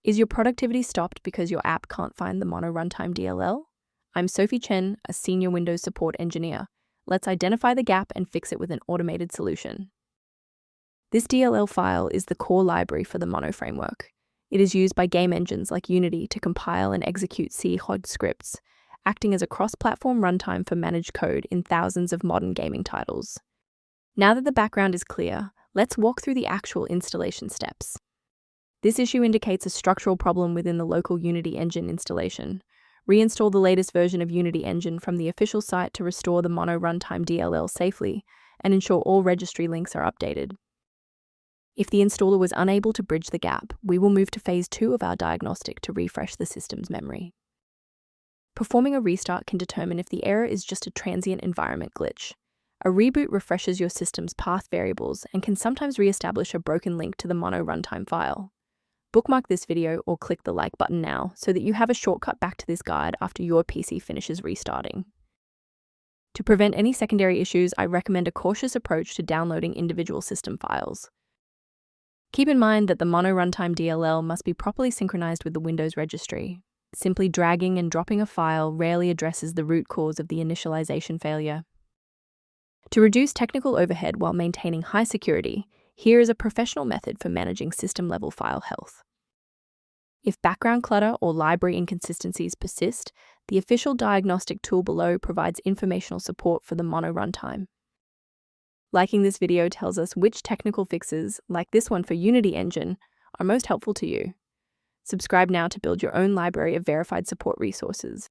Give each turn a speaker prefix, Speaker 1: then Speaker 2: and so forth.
Speaker 1: Is your productivity stopped because your app can't find the Mono Runtime DLL? I'm Sophie Chen, a senior Windows support engineer. Let's identify the gap and fix it with an automated solution. This DLL file is the core library for the Mono framework. It is used by game engines like Unity to compile and execute C-HOD scripts, acting as a cross-platform runtime for managed code in thousands of modern gaming titles. Now that the background is clear, let's walk through the actual installation steps. This issue indicates a structural problem within the local Unity engine installation. Reinstall the latest version of Unity engine from the official site to restore the Mono Runtime DLL safely, and ensure all registry links are updated. If the installer was unable to bridge the gap, we will move to phase 2 of our diagnostic to refresh the system's memory. Performing a restart can determine if the error is just a transient environment glitch. A reboot refreshes your system's path variables and can sometimes re-establish a broken link to the Mono Runtime file. Bookmark this video or click the like button now so that you have a shortcut back to this guide after your PC finishes restarting. To prevent any secondary issues, I recommend a cautious approach to downloading individual system files. Keep in mind that the Mono Runtime DLL must be properly synchronized with the Windows registry. Simply dragging and dropping a file rarely addresses the root cause of the initialization failure. To reduce technical overhead while maintaining high security, here is a professional method for managing system-level file health. If background clutter or library inconsistencies persist, the official diagnostic tool below provides informational support for the Mono Runtime. Liking this video tells us which technical fixes, like this one for Unity Engine, are most helpful to you. Subscribe now to build your own library of verified support resources.